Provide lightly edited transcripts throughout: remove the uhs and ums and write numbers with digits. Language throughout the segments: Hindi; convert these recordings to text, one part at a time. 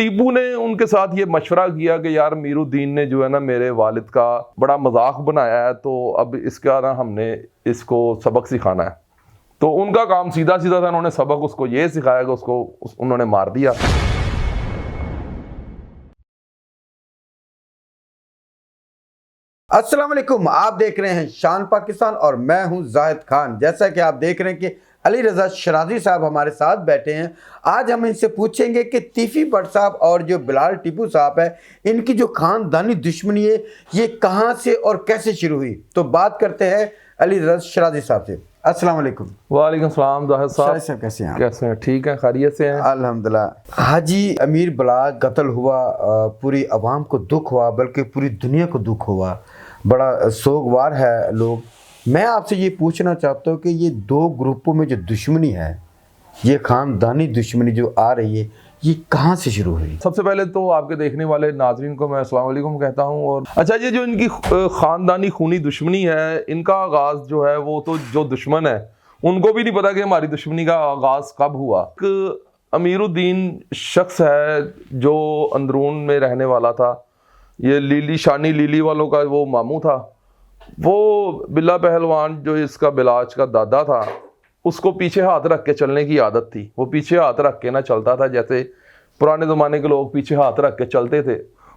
टीपू ने उनके साथ ये मशवरा किया कि यार मीरुद्दीन ने जो है ना मेरे वालिद का बड़ा मजाक बनाया है, तो अब इसका ना हमने इसको सबक सिखाना है। तो उनका काम सीधा सीधा था, उन्होंने सबक उसको ये सिखाया कि उसको उन्होंने मार दिया। अस्सलाम वालेकुम, आप देख रहे हैं शान पाकिस्तान और मैं हूं जाहिद खान। जैसा कि आप देख रहे हैं कि अली रज़ा शराजी साहब हमारे साथ बैठे हैं। आज हम इनसे पूछेंगे कि तीफी भट्ट साहब और जो बिलाल टीपू साहब है, इनकी जो खानदानी दुश्मनी है ये कहां से और कैसे शुरू हुई। तो बात करते हैं अली रज़ा शराजी साहब से। अस्सलाम वालेकुम। वालेकुम सलाम जाहिद साहब, कैसे हैं? कैसे हैं? ठीक है, खैरियत से हैं? अल्हम्दुलिल्लाह। हाजी अमीर बिलाल कत्ल हुआ, पूरी आवाम को दुख हुआ, बल्कि पूरी दुनिया को दुख हुआ, बड़ा सोगवार है लोग। मैं आपसे ये पूछना चाहता हूँ कि ये दो ग्रुपों में जो दुश्मनी है, ये खानदानी दुश्मनी जो आ रही है, ये कहाँ से शुरू हुई? सबसे पहले तो आपके देखने वाले नाजरीन को मैं अस्सलाम वालेकुम कहता हूँ। और अच्छा, ये जो इनकी ख़ानदानी खूनी दुश्मनी है, इनका आगाज़ जो है वो तो जो दुश्मन है उनको भी नहीं पता कि हमारी दुश्मनी का आगाज़ कब हुआ। एक अमीरुद्दीन शख्स है जो अंदरून में रहने वाला था। ये लीली शानी लीली वालों का वो मामू था। वो बिल्ला पहलवान जो इसका बिलाज का दादा था, उसको पीछे हाथ रख के चलने की आदत थी। वो पीछे हाथ रख के ना चलता था, जैसे पुराने ज़माने के लोग पीछे हाथ रख के चलते थे।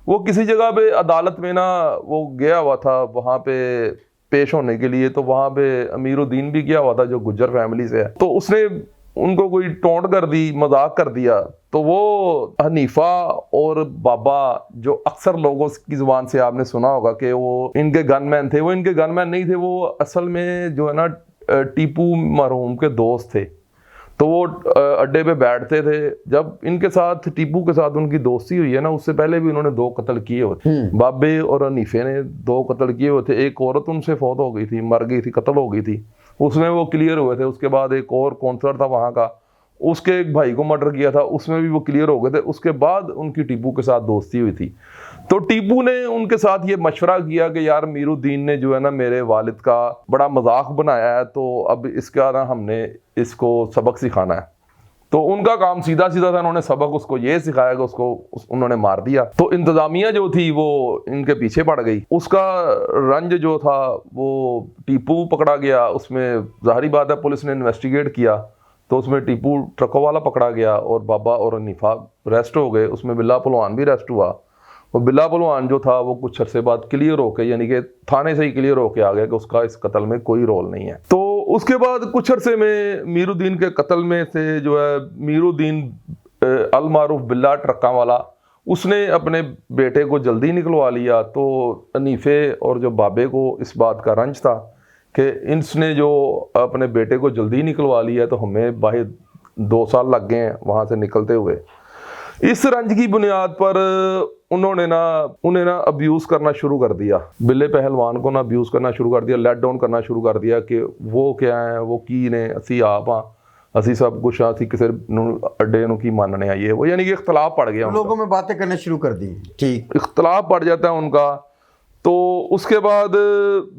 वो किसी जगह पे अदालत में ना वो गया हुआ था वहाँ पे पेश होने के लिए, तो वहाँ पे अमीरुद्दीन भी गया हुआ था जो गुज्जर फैमिली से है। तो उसने उनको कोई टोंट कर दी, मजाक कर दिया। तो वो हनीफा और बाबा, जो अक्सर लोगों की ज़ुबान से आपने सुना होगा कि वो इनके गनमैन थे, वो इनके गनमैन नहीं थे। वो असल में जो है ना टीपू मरहूम के दोस्त थे। तो वो अड्डे पे बैठते थे। जब इनके साथ टीपू के साथ उनकी दोस्ती हुई है ना, उससे पहले भी उन्होंने 2 कत्ल किए हुए थे। बाबे और हनीफे ने 2 कत्ल किए हुए थे। एक औरत उनसे फौत हो गई थी, मर गई थी, कत्ल हो गई थी, उसमें वो क्लियर हुए थे। उसके बाद एक और काउंसलर था वहाँ का, उसके एक भाई को मर्डर किया था, उसमें भी वो क्लियर हो गए थे। उसके बाद उनकी टीपू के साथ दोस्ती हुई थी। तो टीपू ने उनके साथ ये मशवरा किया कि यार मीरुद्दीन ने जो है ना मेरे वालिद का बड़ा मजाक बनाया है, तो अब इसका ना हमने इसको सबक सिखाना है। तो उनका काम सीधा सीधा था, उन्होंने सबक उसको ये सिखाया कि उसको उन्होंने मार दिया। तो इंतजामिया जो थी वो इनके पीछे पड़ गई। उसका रंज जो था वो टीपू पकड़ा गया। उसमें ज़ाहिरी बात है पुलिस ने इन्वेस्टिगेट किया, तो उसमें टीपू ट्रकों वाला पकड़ा गया और बाबा और हनीफा रेस्ट हो गए। उसमें बिल्ला पहलवान भी रेस्ट हुआ। और बिल्ला पहलवान जो था वो कुछ अरसे बाद क्लियर होके, यानी कि थाने से ही क्लियर होके आ गया कि उसका इस कत्ल में कोई रोल नहीं है। तो उसके बाद कुछ अरसे में मीरुद्दीन के कत्ल में से जो है मीरुद्दीन अल मारूफ बिल्ला ट्रक्का वाला, उसने अपने बेटे को जल्दी निकलवा लिया। तो हनीफे और जो बाबे को इस बात का रंज था कि इसने जो अपने बेटे को जल्दी निकलवा लिया, तो हमें बाहर 2 साल लग गए हैं वहाँ से निकलते हुए। इस रंज की बुनियाद पर उन्हें ना अब्यूज़ करना शुरू कर दिया। बिल्ले पहलवान को ना अब्यूज़ करना शुरू कर दिया, लेट डाउन करना शुरू कर दिया कि वो क्या है, वो की ने, असी आप हाँ, असी सब कुछ असी किसी अड्डे की मानने आइए वो, यानी कि इख्तलाफ पड़ गया। लोगों में बातें करना शुरू कर दी। ठीक, इख्तलाफ पड़ जाता है उनका। तो उसके बाद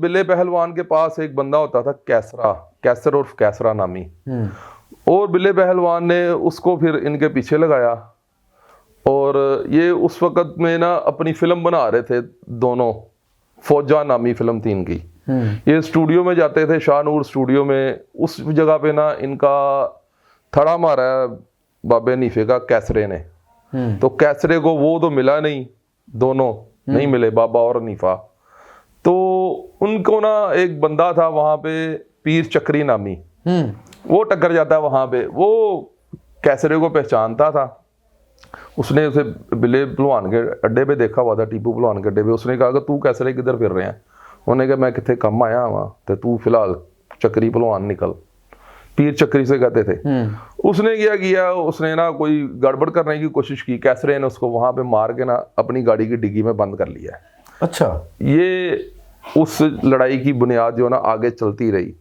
बिल्ले पहलवान के पास एक बंदा होता था कैसर उर्फ कैसरा नामी, और बिल्ले पहलवान ने उसको फिर इनके पीछे लगाया। और ये उस वक़्त में ना अपनी फिल्म बना रहे थे दोनों, फौजा नामी फिल्म थी इनकी। ये स्टूडियो में जाते थे, शाहनूर स्टूडियो में। उस जगह पे ना इनका थड़ा मारा है बाबे हनीफे का कैसरे ने। तो कैसरे को वो तो मिला नहीं, दोनों नहीं मिले, बाबा और हनीफा। तो उनको ना एक बंदा था वहाँ पे, पीर चक्री नामी, वो टक्कर जाता है वहाँ पे। वो कैसरे को पहचानता था। उसने उसे बिल्ले पहलवान के अड्डे पे देखा हुआ था, टीपू पहलवान के अड्डे पे। उसने कहा कि तू कैसरे किधर फिर रहे हैं? उन्होंने कहा मैं कितने कम आया वहाँ, तो तू फिलहाल चक्री पहलवान निकल, पीर चक्री से कहते थे। उसने क्या किया, उसने ना कोई गड़बड़ करने की कोशिश की। कैसरे ने उसको वहाँ पे मार के ना अपनी गाड़ी की डिग्गी में बंद कर लिया। अच्छा, ये उस लड़ाई की बुनियाद जो ना आगे चलती रही।